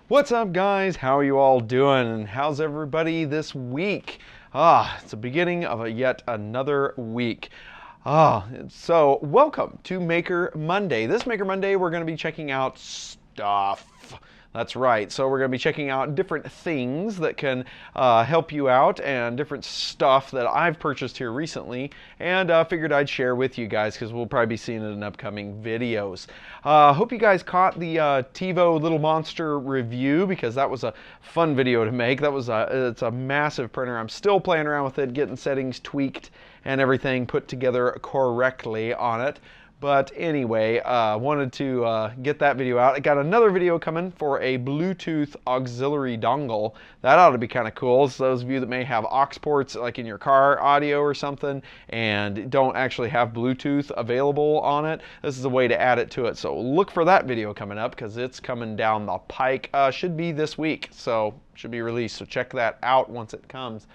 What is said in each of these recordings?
What's up, guys? How are you all doing? And how's everybody this week? It's the beginning of yet another week. So welcome to Maker Monday. This Maker Monday, we're going to be checking out stuff. That's right. So we're going to be checking out different things that can help you out and different stuff that I've purchased here recently and figured I'd share with you guys because we'll probably be seeing it in upcoming videos. Hope you guys caught the TiVo Little Monster review because that was a fun video to make. It's a massive printer. I'm still playing around with it, getting settings tweaked and everything put together correctly on it. But anyway, wanted to get that video out. I got another video coming for a Bluetooth auxiliary dongle. That ought to be kind of cool. So those of you that may have aux ports like in your car audio or something and don't actually have Bluetooth available on it, this is a way to add it to it. So look for that video coming up because it's coming down the pike. Should be this week, so should be released. So check that out once it comes.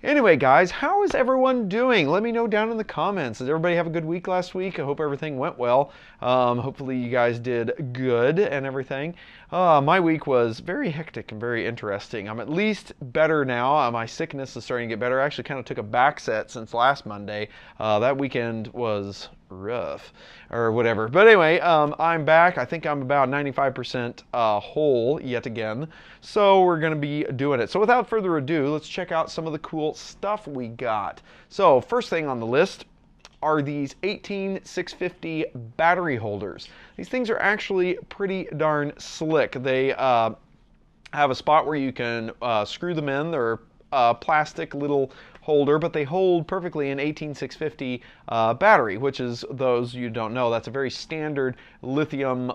Anyway, guys, how is everyone doing? Let me know down in the comments. Did everybody have a good week last week? I hope everything went well. Hopefully you guys did good and everything. My week was very hectic and very interesting. I'm at least better now. My sickness is starting to get better. I actually kind of took a back set since last Monday. That weekend was rough or whatever. But anyway, I'm back. I think I'm about 95% whole yet again. So we're going to be doing it. So without further ado, let's check out some of the cool stuff we got. So first thing on the list are these 18650 battery holders. These things are actually pretty darn slick. They have a spot where you can screw them in. They're plastic little holder, but they hold perfectly an 18650 battery, which is, those you don't know, that's a very standard lithium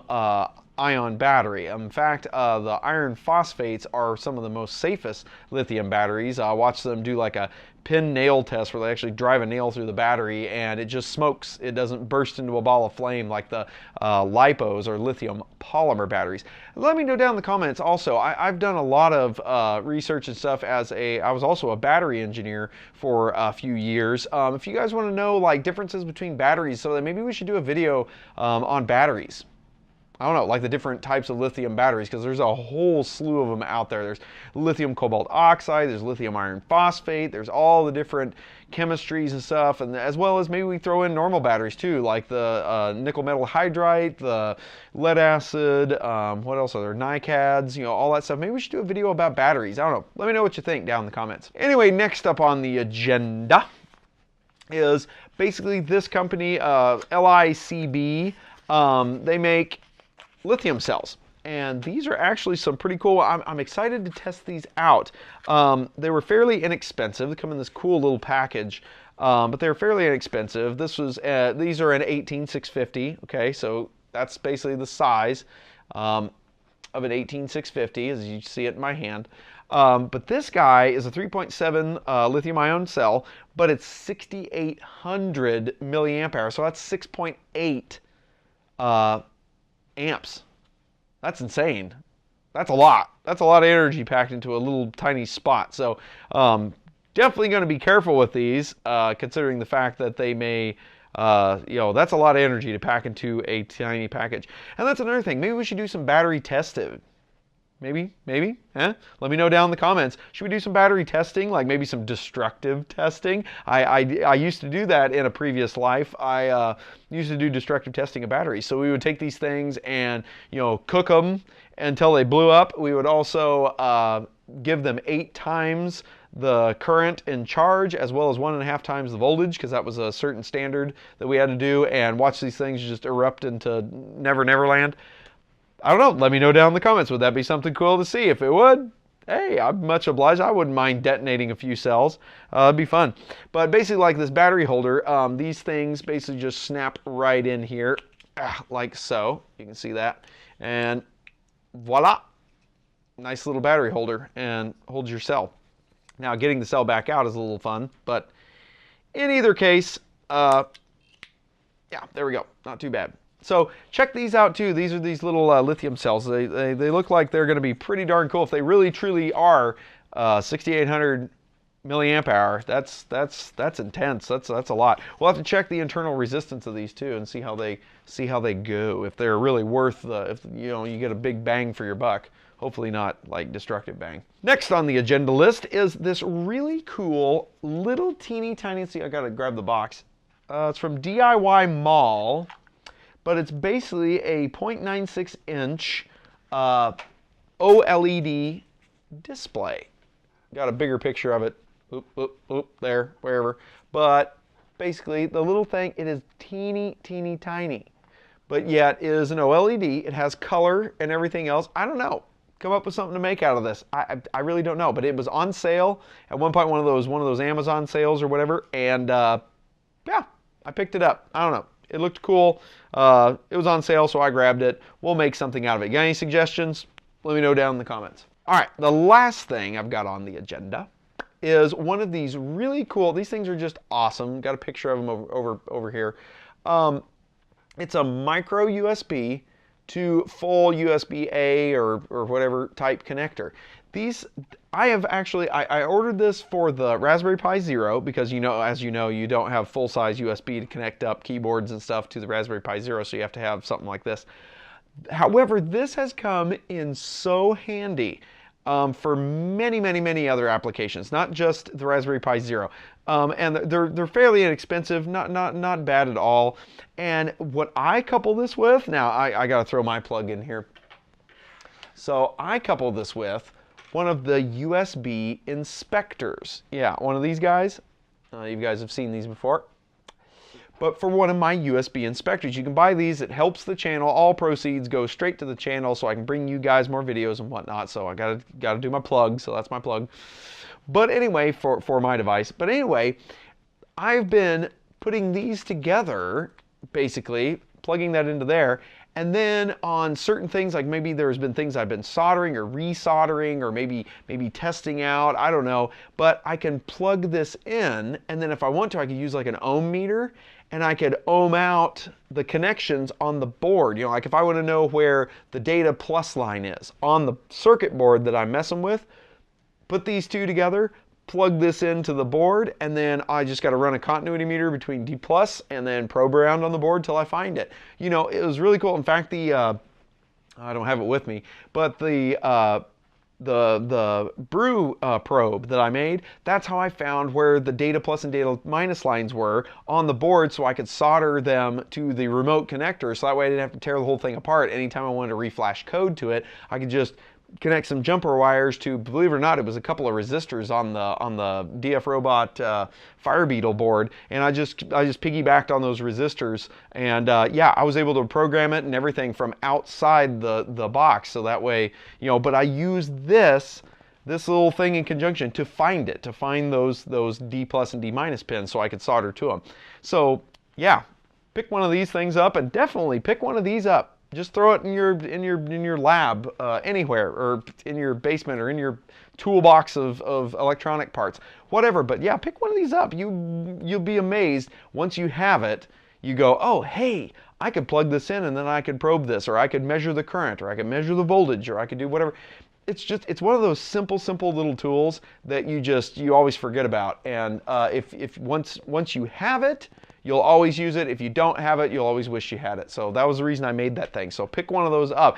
ion battery. In fact, the iron phosphates are some of the most safest lithium batteries. I watched them do like a pin nail test where they actually drive a nail through the battery and it just smokes. It doesn't burst into a ball of flame like the lipos or lithium polymer batteries. Let me know down in the comments also. I've done a lot of research and stuff I was also a battery engineer for a few years. If you guys want to know like differences between batteries, so that maybe we should do a video on batteries. I don't know, like the different types of lithium batteries, because there's a whole slew of them out there. There's lithium cobalt oxide, there's lithium iron phosphate, there's all the different chemistries and stuff, and as well as maybe we throw in normal batteries too, like the nickel metal hydride, the lead acid, what else are there, NiCads, you know, all that stuff. Maybe we should do a video about batteries. I don't know. Let me know what you think down in the comments. Anyway, next up on the agenda is basically this company, LICB. They make lithium cells, and these are actually some pretty cool. I'm excited to test these out. They were fairly inexpensive. They come in this cool little package, but they're fairly inexpensive. These are an 18650. Okay, so that's basically the size of an 18650 as you see it in my hand. But this guy is a 3.7 lithium ion cell, but it's 6800 milliamp hours, so that's 6.8 amps. That's insane. That's a lot. That's a lot of energy packed into a little tiny spot. So definitely going to be careful with these, considering the fact that they may, that's a lot of energy to pack into a tiny package. And that's another thing. Maybe we should do some battery testing. Maybe, eh? Let me know down in the comments. Should we do some battery testing, like maybe some destructive testing? I used to do that in a previous life. I used to do destructive testing of batteries. So we would take these things and, cook them until they blew up. We would also give them 8 times the current in charge, as well as 1.5 times the voltage, because that was a certain standard that we had to do, and watch these things just erupt into Never Never Land. I don't know. Let me know down in the comments. Would that be something cool to see? If it would, hey, I'm much obliged. I wouldn't mind detonating a few cells. It'd be fun. But basically, like this battery holder, these things basically just snap right in here, like so. You can see that. And voila. Nice little battery holder, and holds your cell. Now, getting the cell back out is a little fun, but in either case, yeah, there we go. Not too bad. So check these out too. These are these little lithium cells. They look like they're going to be pretty darn cool if they really truly are 6800 milliamp hour. That's intense. That's a lot. We'll have to check the internal resistance of these too and see how they go. If they're really worth if you get a big bang for your buck. Hopefully not like destructive bang. Next on the agenda list is this really cool little teeny tiny. See, I gotta grab the box. It's from DIY Mall, but it's basically a 0.96 inch OLED display. Got a bigger picture of it. There, wherever. But basically, the little thing, it is teeny tiny. But yet, it is an OLED. It has color and everything else. I don't know. Come up with something to make out of this. I really don't know. But it was on sale at one point, one of those Amazon sales or whatever. And yeah, I picked it up. I don't know. It looked cool. It was on sale, so I grabbed it. We'll make something out of it. Got any suggestions? Let me know down in the comments. All right, the last thing I've got on the agenda is one of these really cool, these things are just awesome. Got a picture of them over here. It's a micro USB to full USB-A or whatever type connector. These, I ordered this for the Raspberry Pi Zero because as you know, you don't have full-size USB to connect up keyboards and stuff to the Raspberry Pi Zero, so you have to have something like this. However, this has come in so handy for many other applications, not just the Raspberry Pi Zero. And they're fairly inexpensive, not bad at all. And what I couple this with, now I got to throw my plug in here. So I couple this with one of the USB inspectors. Yeah, one of these guys. You guys have seen these before. But for one of my USB inspectors, you can buy these. It helps the channel. All proceeds go straight to the channel, so I can bring you guys more videos and whatnot. So I gotta do my plug. So that's my plug. But anyway, for my device. But anyway, I've been putting these together, basically plugging that into there. And then on certain things, like maybe there's been things I've been soldering or resoldering or maybe testing out, I don't know. But I can plug this in, and then if I want to, I could use like an ohm meter, and I could ohm out the connections on the board. Like if I want to know where the data plus line is on the circuit board that I'm messing with, put these two together, plug this into the board, and then I just got to run a continuity meter between D plus and then probe around on the board till I find it. It was really cool. In fact, I don't have it with me, but the brew probe that I made, that's how I found where the data plus and data minus lines were on the board, so I could solder them to the remote connector, so that way I didn't have to tear the whole thing apart. Anytime I wanted to reflash code to it, I could just connect some jumper wires to, believe it or not, it was a couple of resistors on the DF Robot Fire Beetle board, and I just piggybacked on those resistors, and yeah, I was able to program it and everything from outside the box, so that way, but I used this little thing in conjunction to find those D plus and D minus pins so I could solder to them. So yeah, pick one of these things up, and definitely pick one of these up. Just throw it in your lab anywhere, or in your basement, or in your toolbox of electronic parts, whatever. But yeah, pick one of these up. You'll be amazed once you have it. You go, oh hey, I could plug this in and then I could probe this, or I could measure the current, or I could measure the voltage, or I could do whatever. It's one of those simple little tools that you always forget about. And if once you have it, you'll always use it. If you don't have it, you'll always wish you had it. So that was the reason I made that thing. So pick one of those up.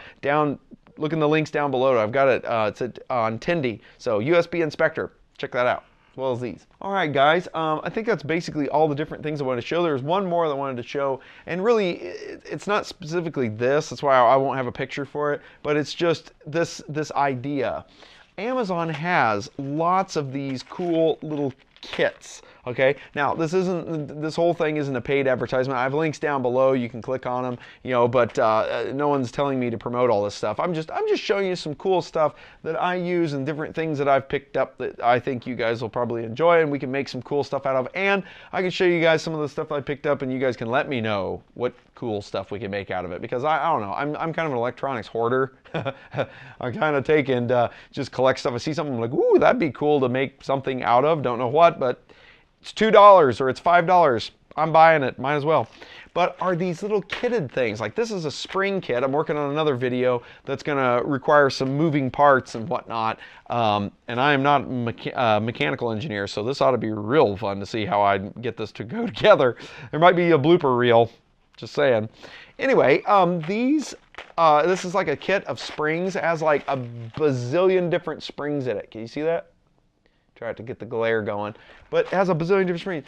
Look in the links down below. I've got it. It's on Tindy. So USB inspector. Check that out, as well as these. All right, guys. I think that's basically all the different things I wanted to show. There's one more that I wanted to show, and really, it's not specifically this. That's why I won't have a picture for it. But it's just this idea. Amazon has lots of these cool little kits. Okay, now this whole thing isn't a paid advertisement. I have links down below. You can click on them, but no one's telling me to promote all this stuff. I'm just showing you some cool stuff that I use and different things that I've picked up that I think you guys will probably enjoy, and we can make some cool stuff out of. And I can show you guys some of the stuff I picked up, and you guys can let me know what cool stuff we can make out of it, because I don't know. I'm kind of an electronics hoarder. I kind of take and just collect stuff. I see something, I'm like, ooh, that'd be cool to make something out of. Don't know what, but it's $2 or it's $5. I'm buying it. Might as well. but are these little kitted things. Like this is a spring kit. I'm working on another video that's going to require some moving parts and whatnot. And I am not a mechanical engineer, so this ought to be real fun to see how I get this to go together. There might be a blooper reel, just saying. Anyway, this is like a kit of springs. It has like a bazillion different springs in it. Can you see that? Try to get the glare going. But it has a bazillion different springs.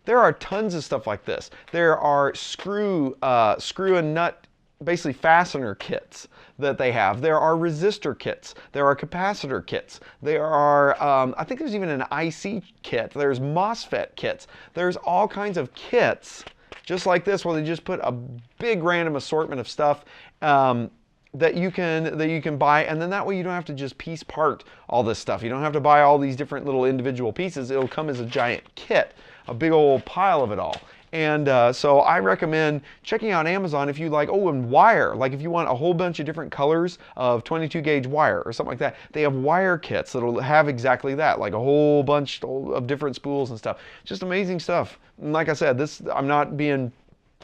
There are tons of stuff like this. There are screw and nut, basically fastener kits that they have. There are resistor kits. There are capacitor kits. There are, I think there's even an IC kit. There's MOSFET kits. There's all kinds of kits just like this, where they just put a big random assortment of stuff that you can buy, and then that way you don't have to just piece part all this stuff. You don't have to buy all these different little individual pieces. It'll come as a giant kit, a big old pile of it all. And so I recommend checking out Amazon if you like, and wire. Like if you want a whole bunch of different colors of 22 gauge wire or something like that. They have wire kits that'll have exactly that, like a whole bunch of different spools and stuff. Just amazing stuff. And like I said, I'm not being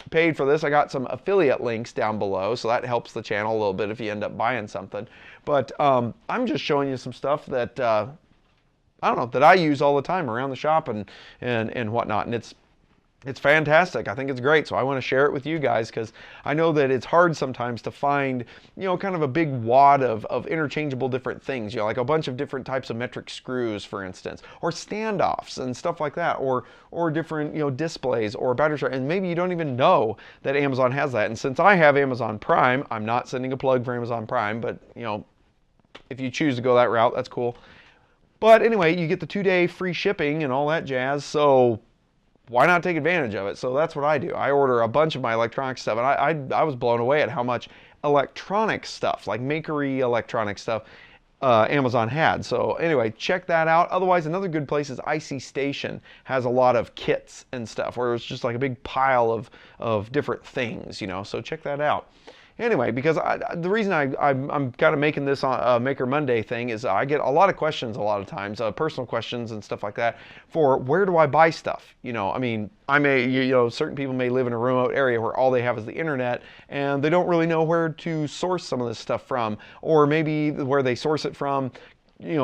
paid for this. I got some affiliate links down below, so that helps the channel a little bit if you end up buying something. But I'm just showing you some stuff that, I don't know, that I use all the time around the shop and whatnot. And it's fantastic. I think it's great. So I want to share it with you guys because I know that it's hard sometimes to find, kind of a big wad of interchangeable different things, like a bunch of different types of metric screws, for instance, or standoffs and stuff like that, or different, displays or batteries. And maybe you don't even know that Amazon has that. And since I have Amazon Prime, I'm not sending a plug for Amazon Prime, but, if you choose to go that route, that's cool. But anyway, you get the 2-day free shipping and all that jazz. So why not take advantage of it? So that's what I do. I order a bunch of my electronic stuff, and I was blown away at how much electronic stuff, like makery electronic stuff, Amazon had. So anyway, check that out. Otherwise, another good place is IC Station. Has a lot of kits and stuff where it's just like a big pile of different things, so check that out. Anyway, because the reason I'm kind of making this on Maker Monday thing is I get a lot of questions a lot of times, personal questions and stuff like that, for where do I buy stuff? I mean, I may, certain people may live in a remote area where all they have is the internet and they don't really know where to source some of this stuff from, or maybe where they source it from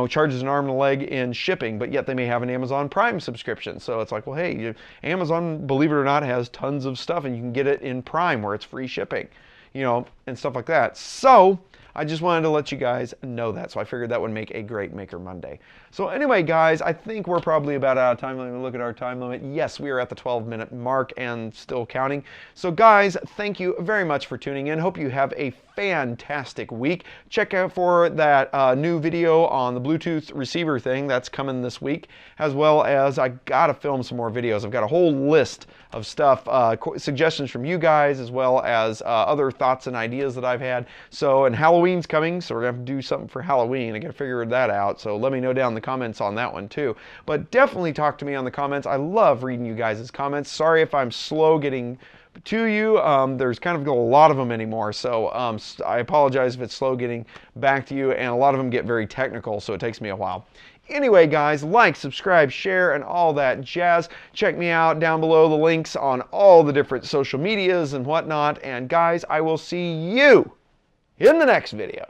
charges an arm and a leg in shipping, but yet they may have an Amazon Prime subscription. So it's like, well, hey, Amazon, believe it or not, has tons of stuff and you can get it in Prime where it's free shipping. And stuff like that. So I just wanted to let you guys know that. So I figured that would make a great Maker Monday. So anyway, guys, I think we're probably about out of time. Let me look at our time limit. Yes, we are at the 12-minute mark and still counting. So guys, thank you very much for tuning in. Hope you have a fantastic week. Check out for that new video on the Bluetooth receiver thing that's coming this week, as well as I gotta film some more videos. I've got a whole list of stuff, suggestions from you guys, as well as other thoughts and ideas that I've had. So, and Halloween's coming, so we're gonna have to do something for Halloween. I gotta figure that out. So let me know down in the comments on that one too. But definitely talk to me on the comments. I love reading you guys' comments. Sorry if I'm slow getting to you. There's kind of a lot of them anymore, so I apologize if it's slow getting back to you, and a lot of them get very technical, so it takes me a while. Anyway, guys, like, subscribe, share, and all that jazz. Check me out down below, the links on all the different social medias and whatnot. And guys, I will see you in the next video.